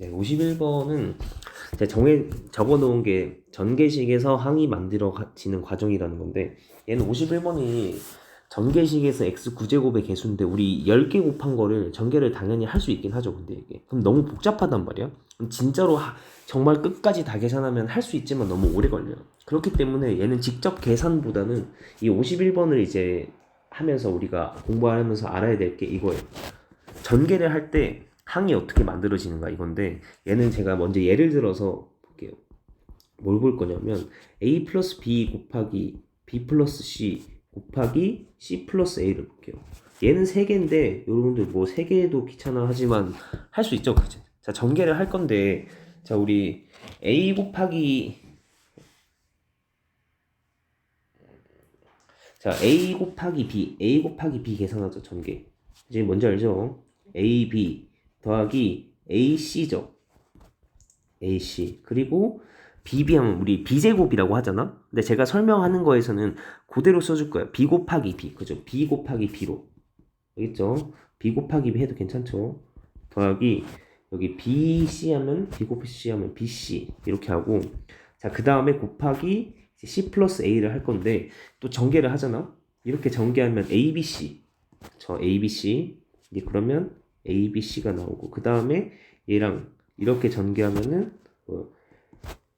네, 51번은 제가 적어놓은 게 전개식에서 항이 만들어지는 과정이라는 건데, 얘는 51번이 전개식에서 x 9제곱의 개수인데 우리 10개 곱한 거를 전개를 당연히 할 수 있긴 하죠. 근데 이게 그럼 너무 복잡하단 말이야. 그럼 진짜로 정말 끝까지 다 계산하면 할 수 있지만 너무 오래 걸려요. 그렇기 때문에 얘는 직접 계산보다는 이 51번을 이제 하면서 우리가 공부하면서 알아야 될 게 이거예요. 전개를 할 때 항이 어떻게 만들어지는가 이건데, 얘는 제가 먼저 예를 들어서 볼게요. 뭘 볼 거냐면 a 플러스 b 곱하기 b 플러스 c 곱하기 c 플러스 a를 볼게요. 얘는 3개인데 여러분들 뭐 3개도 귀찮아 하지만 할 수 있죠. 그치? 자, 전개를 할 건데, 자, 우리 a 곱하기 a 곱하기 b 계산하죠. 전개 이제 뭔지 알죠? ab 더하기 ac죠. ac 그리고 bb하면 우리 b제곱이라고 하잖아. 근데 제가 설명하는 거에서는 그대로 써줄 거예요. b 곱하기 b, 그죠? b 곱하기 b로, 알겠죠? b 곱하기 b 해도 괜찮죠? 더하기 여기 bc 하면 b 곱하기 c 하면 bc 이렇게 하고, 자, 그 다음에 곱하기 c 플러스 a를 할 건데 또 전개를 하잖아. 이렇게 전개하면 abc, 저 abc, 이제 그러면 abc가 나오고, 그 다음에 얘랑 이렇게 전개하면은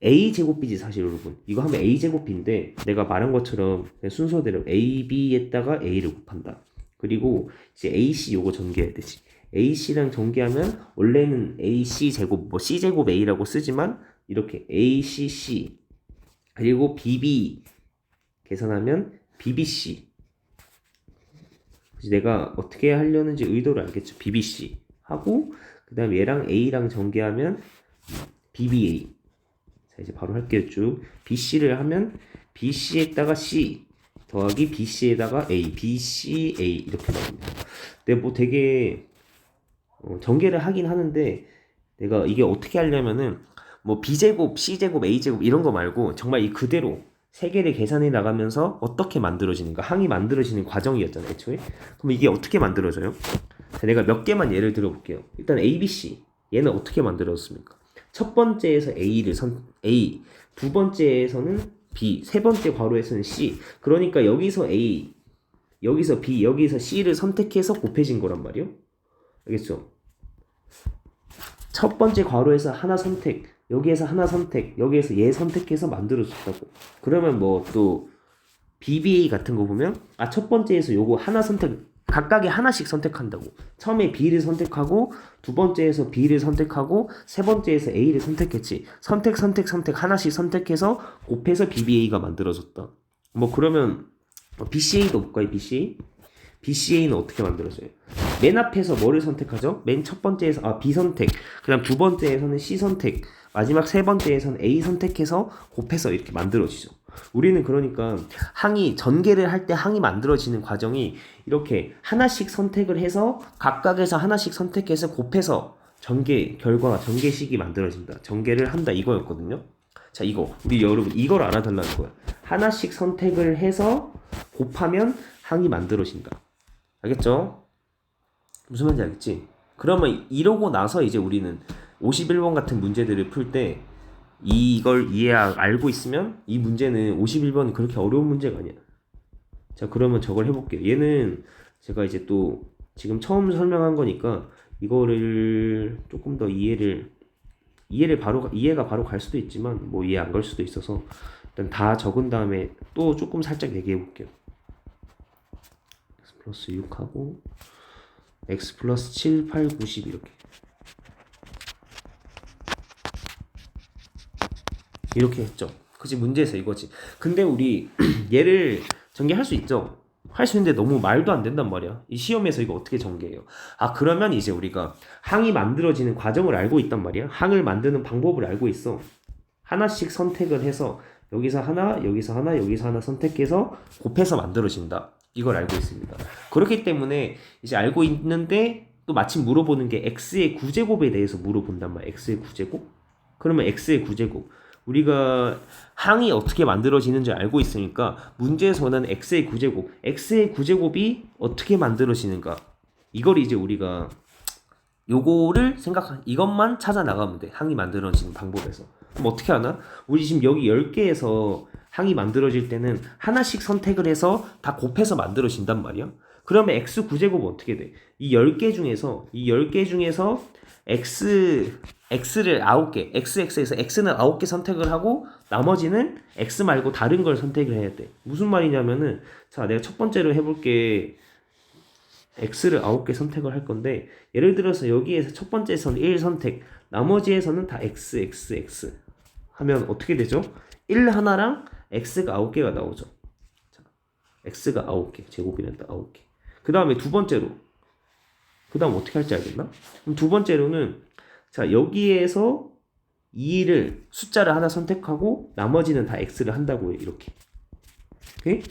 a제곱이지 사실. 여러분 이거 하면 a제곱인데 내가 말한 것처럼 순서대로 ab에다가 a를 곱한다. 그리고 이제 ac 요거 전개해야 되지. ac랑 전개하면 원래는 ac 제곱 뭐 c 제곱 a라고 쓰지만 이렇게 acc 그리고 bb 계산하면 bbc. 내가 어떻게 하려는지 의도를 알겠죠. bbc 하고, 그 다음에 얘랑 a랑 전개하면 bba. 자, 이제 바로 할게요. 쭉 bc를 하면 bc에다가 c 더하기 bc에다가 a, bca 이렇게 나옵니다. 근데 뭐 되게 전개를 하긴 하는데, 내가 이게 어떻게 하려면은 뭐 b제곱, c제곱, a제곱 이런 거 말고 정말 이 그대로 세 개를 계산해 나가면서 어떻게 만들어지는가, 항이 만들어지는 과정이었잖아요, 애초에. 그럼 이게 어떻게 만들어져요? 자, 내가 몇 개만 예를 들어볼게요. 일단 ABC, 얘는 어떻게 만들어졌습니까? 첫 번째에서 A, 두 번째에서는 B, 세 번째 괄호에서는 C. 그러니까 여기서 A, 여기서 B, 여기서 C를 선택해서 곱해진 거란 말이요. 알겠죠? 첫 번째 괄호에서 하나 선택, 여기에서 하나 선택, 여기에서 얘 선택해서 만들어졌다고. 그러면 뭐 또 BBA 같은 거 보면 첫 번째에서 요거 하나 선택, 각각의 하나씩 선택한다고. 처음에 B를 선택하고, 두 번째에서 B를 선택하고, 세 번째에서 A를 선택했지. 선택 하나씩 선택해서 곱해서 BBA가 만들어졌다. 뭐 그러면 BCA도 볼까요? BCA는 어떻게 만들어져요? 맨 앞에서 뭐를 선택하죠? 맨 첫 번째에서 B 선택, 그 다음 두 번째에서는 C 선택, 마지막 세 번째에서는 A 선택해서 곱해서 이렇게 만들어지죠. 우리는 그러니까 항이 전개를 할 때 항이 만들어지는 과정이 이렇게 하나씩 선택을 해서 각각에서 하나씩 선택해서 곱해서 전개식이 만들어진다. 전개를 한다 이거였거든요. 자, 이거 우리 여러분 이걸 알아달라는 거야. 하나씩 선택을 해서 곱하면 항이 만들어진다. 알겠죠? 무슨 말인지 알겠지? 그러면 이러고 나서 이제 우리는 51번 같은 문제들을 풀 때 이걸 알고 있으면 이 문제는 51번이 그렇게 어려운 문제가 아니야. 자, 그러면 저걸 해볼게요. 얘는 제가 이제 또 지금 처음 설명한 거니까 이거를 조금 더 이해가 바로 갈 수도 있지만 뭐 이해 안 갈 수도 있어서 일단 다 적은 다음에 또 조금 살짝 얘기해 볼게요. x 플러스 6하고 x 플러스 7, 8, 90 이렇게 했죠. 그치, 문제에서 이거지. 근데 우리 얘를 전개할 수 있죠. 할 수 있는데 너무 말도 안 된단 말이야. 이 시험에서 이거 어떻게 전개해요? 그러면 이제 우리가 항이 만들어지는 과정을 알고 있단 말이야. 항을 만드는 방법을 알고 있어. 하나씩 선택을 해서 여기서 하나, 여기서 하나, 여기서 하나 선택해서 곱해서 만들어진다. 이걸 알고 있습니다. 그렇기 때문에 이제 알고 있는데 또 마침 물어보는 게 x의 9제곱에 대해서 물어본단 말이야. x의 9제곱? 그러면 x의 9제곱. 우리가 항이 어떻게 만들어지는지 알고 있으니까 문제에서는 x의 9제곱이 어떻게 만들어지는가, 이걸 이제 우리가 요거를 이것만 찾아 나가면 돼. 항이 만들어지는 방법에서. 그럼 어떻게 하나? 우리 지금 여기 10개에서 항이 만들어질 때는 하나씩 선택을 해서 다 곱해서 만들어진단 말이야. 그러면 x 9제곱은 어떻게 돼? 이 10개 중에서 x를 9개, xx에서 x는 9개 선택을 하고 나머지는 x 말고 다른 걸 선택을 해야 돼. 무슨 말이냐면은 자, 내가 첫 번째로 해볼게. x를 9개 선택을 할 건데 예를 들어서 여기에서 첫 번째에서는 1 선택, 나머지에서는 다 x 하면 어떻게 되죠? 1 하나랑 x가 9개가 나오죠. 자, x가 9개, 제곱이란다 9개. 그 다음에 두 번째로 그 다음 어떻게 할지 알겠나? 그럼 두 번째로는 자, 여기에서 2를 숫자를 하나 선택하고 나머지는 다 x를 한다고 해. 이렇게. 오케이?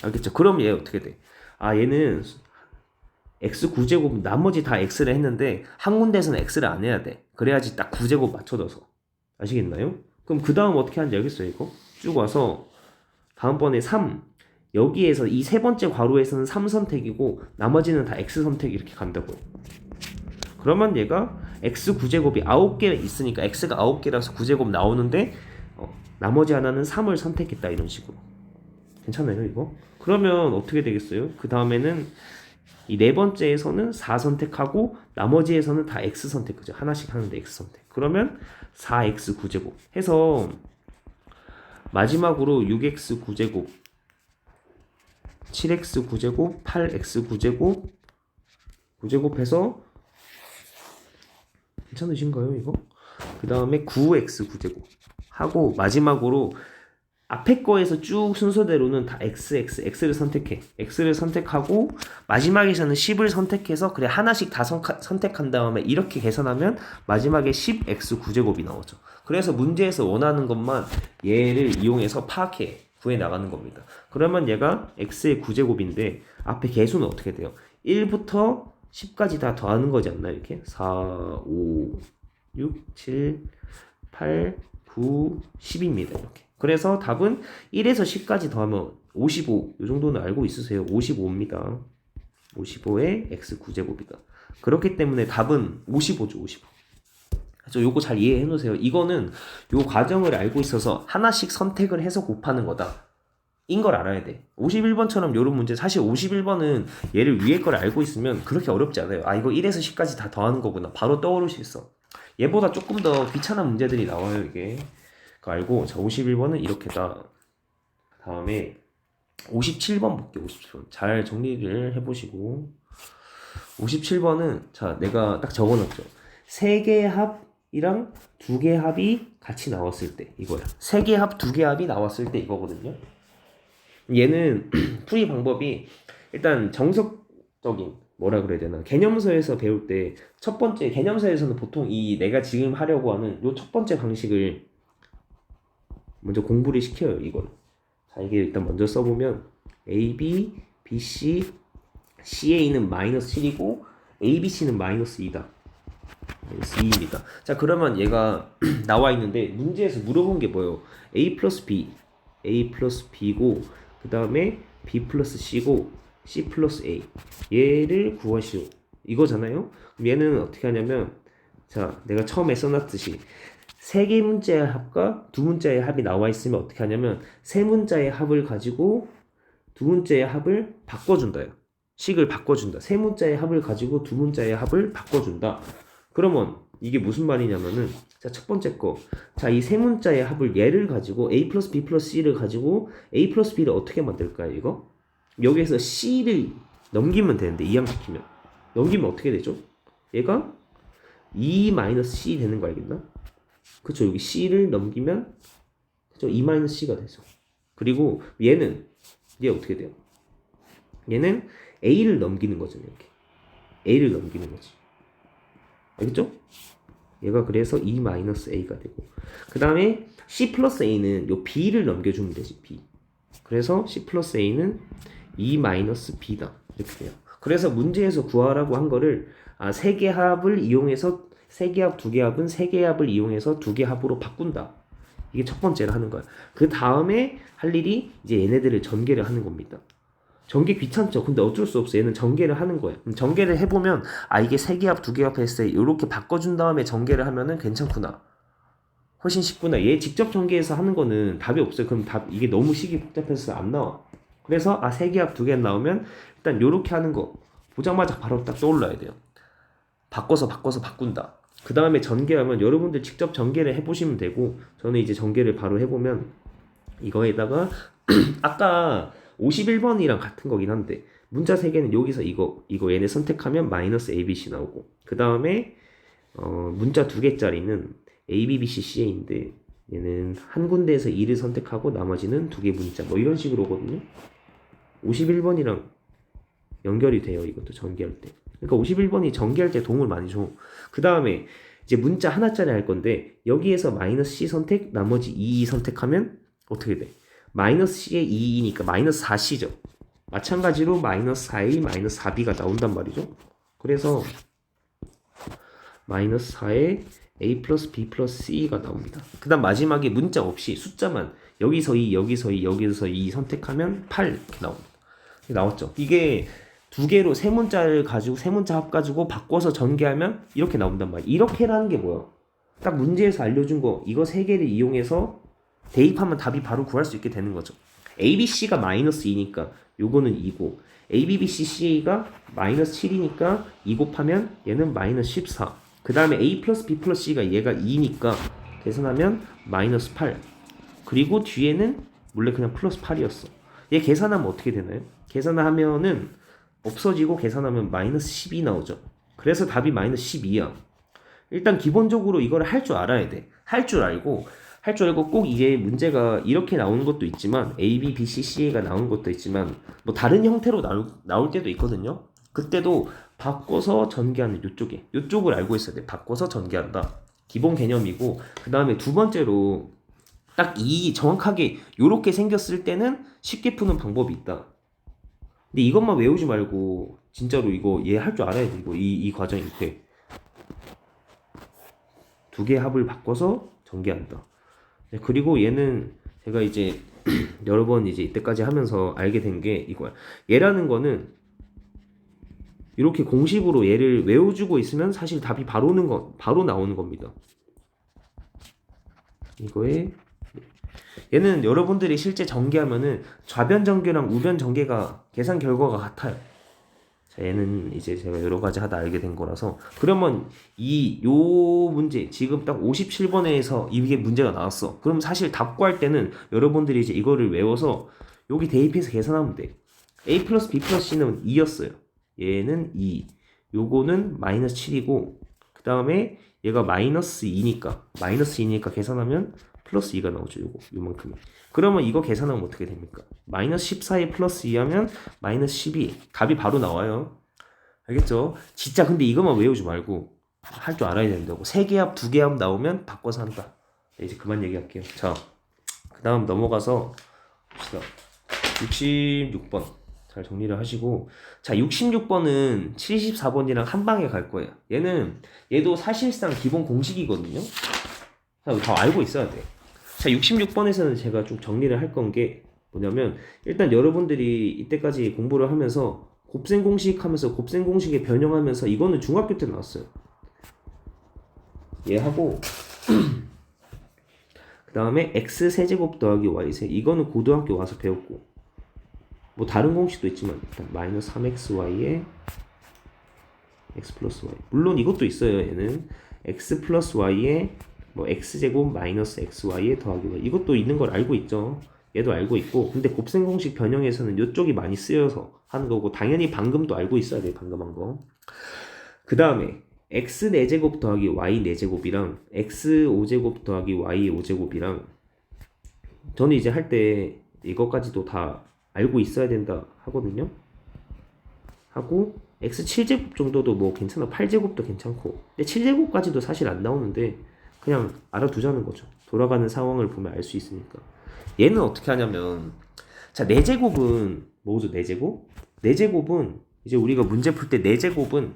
알겠죠? 그럼 얘 어떻게 돼? 아, 얘는 x 9제곱 나머지 다 x를 했는데 한 군데에서는 x를 안 해야 돼. 그래야지 딱 9제곱 맞춰져서. 아시겠나요? 그럼 그 다음 어떻게 하는지 알겠어요? 이거 쭉 와서 다음번에 3 여기에서 이 세 번째 괄호에서는 3 선택이고 나머지는 다 x 선택 이렇게 간다고요. 그러면 얘가 x 9제곱이 9개 있으니까 x가 9개라서 9제곱 나오는데 나머지 하나는 3을 선택했다 이런 식으로. 괜찮아요 이거? 그러면 어떻게 되겠어요? 그 다음에는 이 네 번째에서는 4 선택하고 나머지에서는 다 x 선택, 그죠? 하나씩 하는데 x 선택. 그러면 4x 9제곱 해서 마지막으로 6x 9제곱 7x 9제곱 8x 9제곱 해서 괜찮으신가요 이거? 그 다음에 9x 9제곱 하고 마지막으로 앞에 거에서 쭉 순서대로는 다 x를 선택해. x를 선택하고 마지막에서는 10을 선택해서 그래 하나씩 다 선택한 다음에 이렇게 계산하면 마지막에 10x 9제곱이 나오죠. 그래서 문제에서 원하는 것만 얘를 이용해서 구해 나가는 겁니다. 그러면 얘가 x의 9제곱인데 앞에 개수는 어떻게 돼요? 1부터 10까지 다 더하는 거지 않나 이렇게? 4, 5, 6, 7, 8, 9, 10입니다. 이렇게. 그래서 답은 1에서 10까지 더하면 55. 이 정도는 알고 있으세요? 55입니다. 55의 x 9제곱이다. 그렇기 때문에 답은 55죠. 55. 그래서 요거 잘 이해해 놓으세요. 이거는 요 과정을 알고 있어서 하나씩 선택을 해서 곱하는 거다. 인 걸 알아야 돼. 51번처럼 요런 문제 사실 51번은 얘를 위에 걸 알고 있으면 그렇게 어렵지 않아요. 아 이거 1에서 10까지 다 더하는 거구나. 바로 떠오를 수 있어. 얘보다 조금 더 귀찮은 문제들이 나와요 이게. 그거 알고 자 51번은 이렇게다. 다음에 57번 볼게요. 57번 잘 정리를 해보시고 57번은 자 내가 딱 적어놨죠. 3개의 합이랑 2개의 합이 같이 나왔을 때 이거야. 3개의 합, 2개의 합이 나왔을 때 이거거든요. 얘는 풀이 방법이 일단 정석적인 뭐라 그래야 되나 개념서에서 배울 때 첫 번째 개념서에서는 보통 이 내가 지금 하려고 하는 요 첫 번째 방식을 먼저 공부를 시켜요. 이걸 자 이게 일단 먼저 써보면 A, B, B, C, CA는 마이너스 7이고 A, B, C는 마이너스 2다. 마이너스 2입니다. 자 그러면 얘가 나와 있는데 문제에서 물어본 게 뭐예요? A 플러스 B고 그 다음에 B 플러스 C고 C 플러스 A 얘를 구하시오 이거잖아요. 그럼 얘는 어떻게 하냐면 자 내가 처음에 써놨듯이 3개 문자의 합과 2문자의 합이 나와 있으면 어떻게 하냐면 3문자의 합을 가지고 2문자의 합을 바꿔준다요. 식을 바꿔준다. 3문자의 합을 가지고 2문자의 합을 바꿔준다. 그러면 이게 무슨 말이냐면은 자 첫 번째 거 자 이 세 문자의 합을 얘를 가지고 A 플러스 B 플러스 C를 가지고 A 플러스 B를 어떻게 만들까요 이거? 여기에서 C를 넘기면 되는데 이항시키면 넘기면 어떻게 되죠? 얘가 2-C 되는 거 알겠나? 그쵸 여기 C를 넘기면 그쵸 2-C가 되죠. 그리고 얘는 얘 어떻게 돼요? 얘는 A를 넘기는 거죠 이렇게 A를 넘기는 거지. 알겠죠? 얘가 그래서 2-A가 되고 그 다음에 C 플러스 A는 요 B를 넘겨주면 되지 B. 그래서 C 플러스 A는 2-B다 이렇게 돼요. 그래서 문제에서 구하라고 한 거를 3개 합을 이용해서 3개 합, 2개 합은 3개 합을 이용해서 2개 합으로 바꾼다. 이게 첫 번째로 하는 거야. 그 다음에 할 일이 이제 얘네들을 전개를 하는 겁니다. 전개 귀찮죠. 근데 어쩔 수 없어. 얘는 전개를 하는 거야. 전개를 해보면 이게 3개합 2개합 했을 때 이렇게 바꿔준 다음에 전개를 하면은 괜찮구나. 훨씬 쉽구나. 얘 직접 전개해서 하는 거는 답이 없어요. 그럼 이게 너무 식이 복잡해서 안 나와. 그래서 3개합 2개합 나오면 일단 요렇게 하는 거 보자마자 바로 딱 떠올라야 돼요. 바꿔서 바꾼다. 그 다음에 전개하면 여러분들 직접 전개를 해보시면 되고, 저는 이제 전개를 바로 해보면 이거에다가 아까 51번이랑 같은 거긴 한데 문자 3개는 여기서 이거 얘네 선택하면 마이너스 ABC 나오고, 그 다음에 문자 2개짜리는 ABBCCA인데 얘는 한 군데에서 2를 선택하고 나머지는 2개 문자 뭐 이런 식으로 오거든요. 51번이랑 연결이 돼요. 이것도 전개할 때. 그러니까 51번이 전개할 때 도움을 많이 줘. 그 다음에 이제 문자 하나짜리 할 건데 여기에서 마이너스 C 선택 나머지 2 선택하면 어떻게 돼? 마이너스 C에 2이니까 마이너스 4C죠. 마찬가지로 마이너스 4A 마이너스 4B가 나온단 말이죠. 그래서 마이너스 4에 A 플러스 B 플러스 C가 나옵니다. 그 다음 마지막에 문자 없이 숫자만 여기서 2 여기서 2 여기서 2 선택하면 8 이렇게 나옵니다. 나왔죠. 이게 2개로 세 문자를 가지고 세 문자 합 가지고 바꿔서 전개하면 이렇게 나온단 말이야. 이렇게라는 게 뭐야? 딱 문제에서 알려준 거 이거 3개를 이용해서 대입하면 답이 바로 구할 수 있게 되는 거죠. ABC가 마이너스 2니까 요거는 2고 ABBCCA가 마이너스 7이니까 2 곱하면 얘는 마이너스 14. 그 다음에 A 플러스 B 플러스 C가 얘가 2니까 계산하면 마이너스 8. 그리고 뒤에는 원래 그냥 플러스 8이었어. 얘 계산하면 어떻게 되나요? 계산하면은 없어지고 계산하면 마이너스 12 나오죠. 그래서 답이 마이너스 12야. 일단 기본적으로 이걸 할 줄 알아야 돼. 할 줄 알고 꼭 이게 문제가 이렇게 나오는 것도 있지만 A, B, B, C, C가 나오는 것도 있지만 뭐 다른 형태로 나올 때도 있거든요. 그때도 바꿔서 전개하는 요쪽을 알고 있어야 돼. 바꿔서 전개한다. 기본 개념이고, 그 다음에 두 번째로 딱 이 정확하게 요렇게 생겼을 때는 쉽게 푸는 방법이 있다. 근데 이것만 외우지 말고 진짜로 이거 얘 할 줄 알아야 돼. 이거 이 과정일 때 2개 합을 바꿔서 전개한다. 그리고 얘는 제가 이제 여러 번 이제 이때까지 하면서 알게 된 게 이거야. 얘라는 거는 이렇게 공식으로 얘를 외워주고 있으면 사실 답이 바로 나오는 겁니다. 이거에 얘는 여러분들이 실제 전개하면은 좌변 전개랑 우변 전개가 계산 결과가 같아요. 자, 얘는 이제 제가 여러 가지 하다 알게 된 거라서. 그러면 요 문제 지금 딱 57번에서 이게 문제가 나왔어. 그럼 사실 답 구할 때는 여러분들이 이제 이거를 외워서 여기 대입해서 계산하면 돼. A 플러스 B 플러스 C는 2였어요. 얘는 2. 요거는 마이너스 7이고, 그 다음에 얘가 마이너스 2니까 계산하면 플러스 2가 나오죠. 요만큼. 그러면 이거 계산하면 어떻게 됩니까? 마이너스 14에 플러스 2 하면 마이너스 12. 답이 바로 나와요. 알겠죠? 진짜 근데 이것만 외우지 말고 할 줄 알아야 된다고. 3개 합, 2개 합 나오면 바꿔서 한다. 네, 이제 그만 얘기할게요. 자, 그 다음 넘어가서 봅시다. 66번. 잘 정리를 하시고, 자 66번은 74번이랑 한 방에 갈 거예요. 얘도 사실상 기본 공식이거든요. 다 알고 있어야 돼. 자 66번에서는 제가 좀 정리를 할 건 게 뭐냐면, 일단 여러분들이 이때까지 공부를 하면서 곱셈 공식 하면서 곱셈 공식에 변형하면서 이거는 중학교 때 나왔어요. 얘하고 그 다음에 x 세제곱 더하기 y 세, 이거는 고등학교 와서 배웠고, 뭐 다른 공식도 있지만 일단 마이너스 3xy에 x 플러스 y, 물론 이것도 있어요. 얘는 x 플러스 y에 뭐 x제곱 마이너스 xy에 더하기 y, 이것도 있는 걸 알고 있죠. 얘도 알고 있고, 근데 곱셈 공식 변형에서는 이쪽이 많이 쓰여서 하는 거고, 당연히 방금도 알고 있어야 돼. 방금 한 거. 그 다음에 x 4제곱 더하기 y 4제곱이랑 x 5제곱 더하기 y 5제곱이랑, 저는 이제 할 때 이것까지도 다 알고 있어야 된다 하거든요. 하고 x 7제곱 정도도 뭐 괜찮아. 8제곱도 괜찮고. 근데 7제곱까지도 사실 안 나오는데 그냥 알아두자는 거죠. 돌아가는 상황을 보면 알 수 있으니까. 얘는 어떻게 하냐면, 자 4제곱은 뭐죠? 4제곱? 4제곱은 이제 우리가 문제 풀 때 4제곱은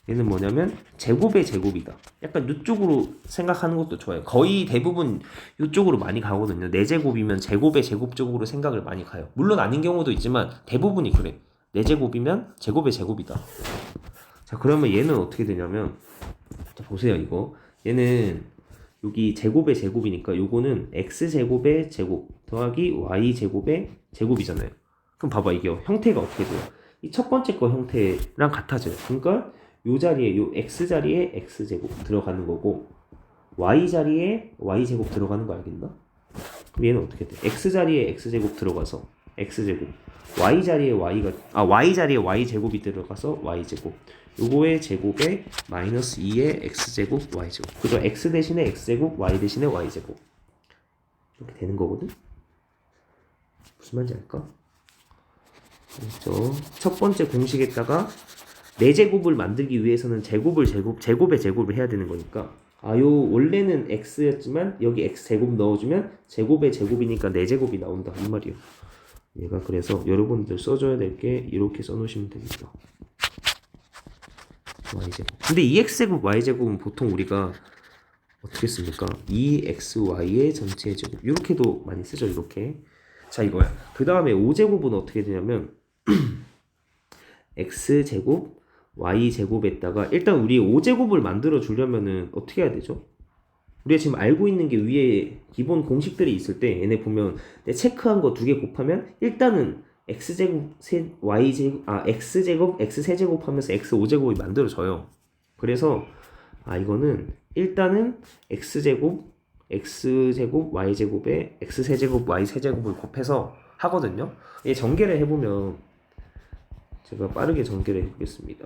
얘는 뭐냐면 제곱의 제곱이다. 약간 이쪽으로 생각하는 것도 좋아요. 거의 대부분 이쪽으로 많이 가거든요. 4제곱이면 제곱의 제곱 쪽으로 생각을 많이 가요. 물론 아닌 경우도 있지만 대부분이 그래. 4제곱이면 제곱의 제곱이다. 자, 그러면 얘는 어떻게 되냐면, 자, 보세요, 이거. 얘는 여기 제곱의 제곱이니까 요거는 x제곱의 제곱 더하기 y제곱의 제곱이잖아요. 그럼 봐봐, 이게 형태가 어떻게 돼요? 이 첫 번째 거 형태랑 같아져요. 그러니까 요 자리에, 요 x자리에 x제곱 들어가는 거고 y 자리에 y제곱 들어가는 거 알겠나? 그럼 얘는 어떻게 돼? x자리에 x제곱 들어가서 x제곱, y 자리에 y제곱이 들어가서 y제곱, 요거의 제곱에 마이너스 2의 x제곱 y제곱, 그죠? x 대신에 x제곱, y 대신에 y제곱 이렇게 되는 거거든? 무슨 말인지 알까? 그렇죠. 첫 번째 공식에다가 4제곱을 만들기 위해서는 제곱의 제곱을 해야 되는 거니까, 요 원래는 x였지만 여기 x제곱 넣어주면 제곱의 제곱이니까 4제곱이 나온다 이 말이에요. 얘가 그래서 여러분들 써줘야 될 게 이렇게 써놓으시면 됩니다. y제곱. 근데 2x제곱 y제곱은 보통 우리가 어떻게 씁니까? 2xy의 전체 제곱 이렇게도 많이 쓰죠. 이렇게. 자, 이거야. 그 다음에 5제곱은 어떻게 되냐면 x제곱 y제곱에다가 일단 우리 5제곱을 만들어 주려면은 어떻게 해야 되죠? 우리가 지금 알고 있는 게 위에 기본 공식들이 있을 때 얘네 보면 내 체크한 거 2개 곱하면 일단은 x제곱 y제곱 x제곱 x3제곱 하면서 x5제곱이 만들어져요. 그래서 이거는 일단은 x제곱 y제곱에 x3제곱 y3제곱을 곱해서 하거든요. 얘 전개를 해보면 제가 빠르게 전개를 해보겠습니다.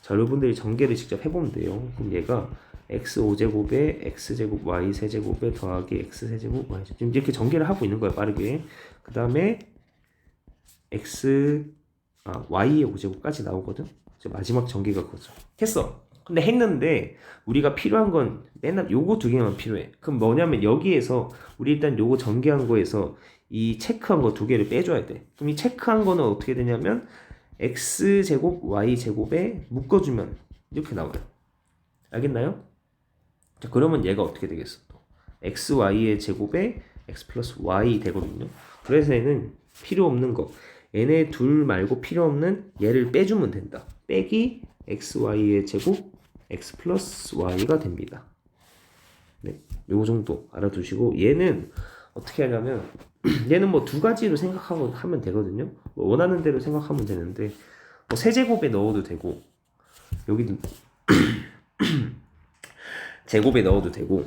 자, 여러분들이 전개를 직접 해보면 돼요. 그럼 얘가 x5제곱에 x제곱 y3제곱에 더하기 x3제곱 y제곱, 지금 이렇게 전개를 하고 있는 거예요. 빠르게. 그 다음에 y의 5제곱까지 나오거든. 마지막 전개가 그거죠. 했어. 근데 했는데 우리가 필요한 건 맨날 요거 2개만 필요해. 그럼 뭐냐면 여기에서 우리 일단 요거 전개한 거에서 이 체크한 거 2개를 빼줘야 돼. 그럼 이 체크한 거는 어떻게 되냐면 x제곱 y제곱에 묶어주면 이렇게 나와요. 알겠나요? 자, 그러면 얘가 어떻게 되겠어? xy의 제곱에 x 플러스 y 되거든요. 그래서 얘는 필요 없는 거, 얘네 둘 말고 필요 없는 얘를 빼주면 된다. 빼기 xy의 제곱 x 플러스 y가 됩니다. 네, 요 정도 알아두시고, 얘는 어떻게 하냐면 얘는 뭐 2가지로 생각하고 하면 되거든요. 뭐 원하는 대로 생각하면 되는데 뭐 세제곱에 넣어도 되고 여기도 제곱에 넣어도 되고.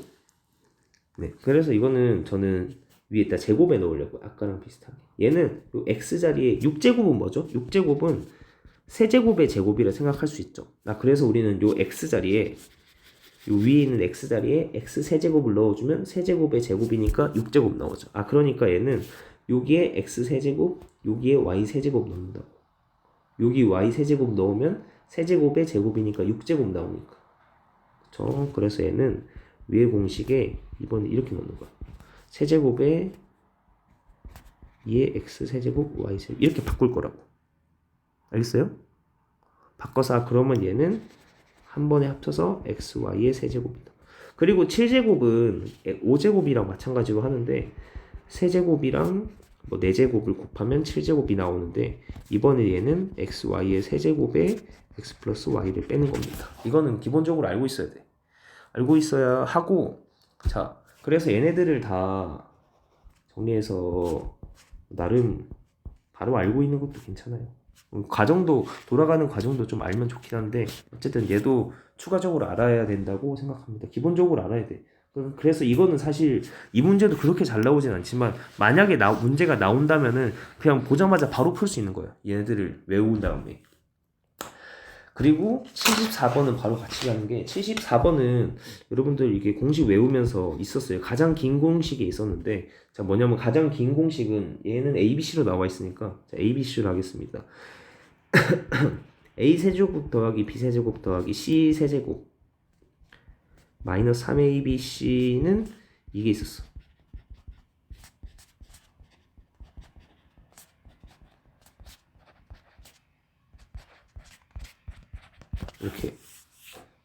네, 그래서 이거는 저는 위에다 제곱에 넣으려고, 아까랑 비슷하게. 얘는 요 x자리에 6제곱은 뭐죠? 6제곱은 세제곱의 제곱이라 생각할 수 있죠. 그래서 우리는 요 x자리에, 요 위에 있는 x자리에 x 세제곱을 넣어주면 세제곱의 제곱이니까 6제곱 나오죠. 그러니까 얘는 여기에 x 세제곱, 여기에 y 세제곱 넣는다고. 여기 y 세제곱 넣으면 세제곱의 제곱이니까 6제곱 나오니까. 그쵸? 그래서 얘는 위의 공식에 이번에 이렇게 넣는 거야. 세제곱에 2의 x 세제곱 y 세제곱 이렇게 바꿀 거라고. 알겠어요? 바꿔서 그러면 얘는 한 번에 합쳐서 x, y의 세제곱이다. 그리고 7제곱은 5제곱이랑 마찬가지로 하는데 세제곱이랑 뭐 4제곱을 곱하면 7제곱이 나오는데 이번에 얘는 x, y의 세제곱에 x 플러스 y를 빼는 겁니다. 이거는 기본적으로 알고 있어야 돼. 알고 있어야 하고, 자, 그래서 얘네들을 다 정리해서 나름 바로 알고 있는 것도 괜찮아요. 과정도, 돌아가는 과정도 좀 알면 좋긴 한데 어쨌든 얘도 추가적으로 알아야 된다고 생각합니다. 기본적으로 알아야 돼. 그래서 이거는 사실 이 문제도 그렇게 잘 나오진 않지만 만약에 문제가 나온다면은 그냥 보자마자 바로 풀 수 있는 거예요. 얘네들을 외운 다음에. 그리고 74번은 바로 같이 가는 게, 74번은 여러분들 이게 공식 외우면서 있었어요. 가장 긴 공식이 있었는데, 자, 뭐냐면 가장 긴 공식은 얘는 ABC로 나와 있으니까 자, ABC로 하겠습니다. A 세제곱 더하기 B 세제곱 더하기 C 세제곱 마이너스 3ABC는 이게 있었어.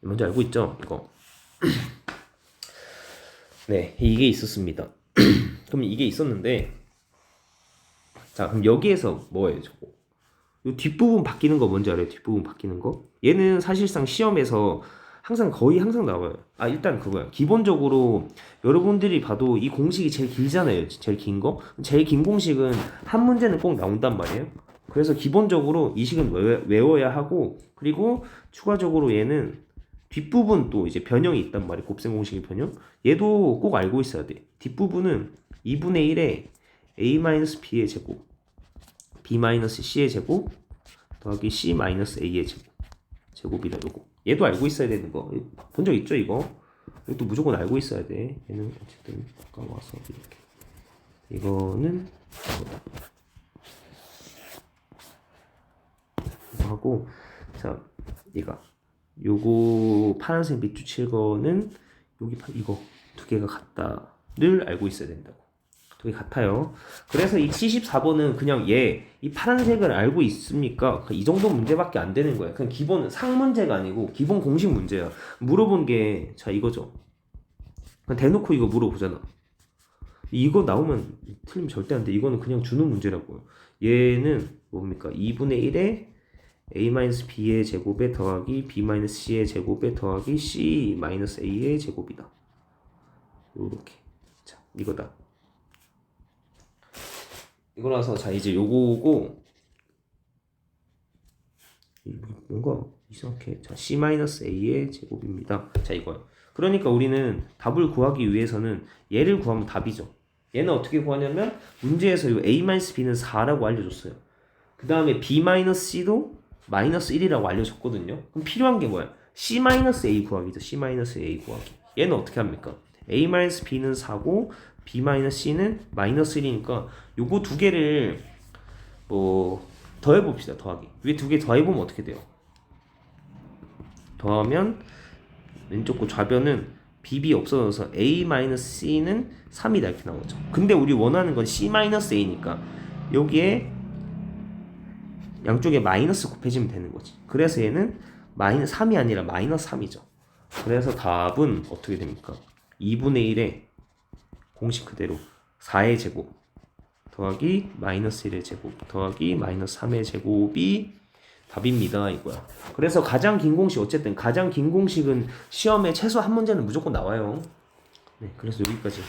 뭔지 알고 있죠? 이거. 네, 이게 있었습니다. 그럼 이게 있었는데, 자, 그럼 여기에서 뭐예요, 저거? 이 뒷부분 바뀌는 거 뭔지 알아요? 뒷부분 바뀌는 거? 얘는 사실상 시험에서 항상 거의 항상 나와요. 아, 일단 그거야. 기본적으로 여러분들이 봐도 이 공식이 제일 길잖아요. 제일 긴 거. 제일 긴 공식은 한 문제는 꼭 나온단 말이에요. 그래서 기본적으로 이 식은 외워야 하고, 그리고 추가적으로 얘는 뒷부분 또 이제 변형이 있단 말이에요. 곱셈 공식의 변형. 얘도 꼭 알고 있어야 돼. 뒷부분은 2분의 1에 a-b의 제곱, b-c의 제곱 더하기 c-a의 제곱이다. 요거. 얘도 알고 있어야 되는 거. 본 적 있죠, 이거? 이것도 무조건 알고 있어야 돼. 얘는 어쨌든 아까 와서 이렇게. 이거는 이거다. 이거 하고, 자, 얘가 요거 파란색 밑줄 칠 거는 여기 이거 두 개가 같다를 알고 있어야 된다고. 두 개 같아요. 그래서 이 74번은 그냥 이 파란색을 알고 있습니까? 이 정도 문제밖에 안 되는 거야. 그냥 기본 상 문제가 아니고 기본 공식 문제야. 물어본 게 자 이거죠. 그냥 대놓고 이거 물어보잖아. 이거 나오면 틀리면 절대 안 돼. 이거는 그냥 주는 문제라고요. 얘는 뭡니까? 2분의 1에 a-b의 제곱에 더하기 b-c의 제곱에 더하기 c-a의 제곱이다. 요렇게. 자, 이거다. 이거라서 자 이제 요거고 뭔가 이상하게 자 c-a의 제곱입니다. 자 이거요. 그러니까 우리는 답을 구하기 위해서는 얘를 구하면 답이죠. 얘는 어떻게 구하냐면 문제에서 요 a-b는 4라고 알려줬어요. 그 다음에 b-c도 마이너스 1이라고 알려줬거든요. 그럼 필요한 게 뭐야? c-a 구하기죠. c-a 구하기. 얘는 어떻게 합니까? a-b는 4고 b-c는 마이너스 1이니까 요거 두 개를 뭐 더해봅시다. 더하기. 위에 두 개 더해보면 어떻게 돼요? 더하면 왼쪽 거 좌변은 bb 없어져서 a-c는 3이다 이렇게 나오죠. 근데 우리 원하는 건 c-a니까 여기에 양쪽에 마이너스 곱해지면 되는 거지. 그래서 얘는 마이너스 3이 아니라 마이너스 3이죠. 그래서 답은 어떻게 됩니까? 2분의 1에 공식 그대로 4의 제곱 더하기 마이너스 1의 제곱 더하기 마이너스 3의 제곱이 답입니다. 이거야. 그래서 가장 긴 공식 어쨌든 가장 긴 공식은 시험에 최소 한 문제는 무조건 나와요. 네, 그래서 여기까지.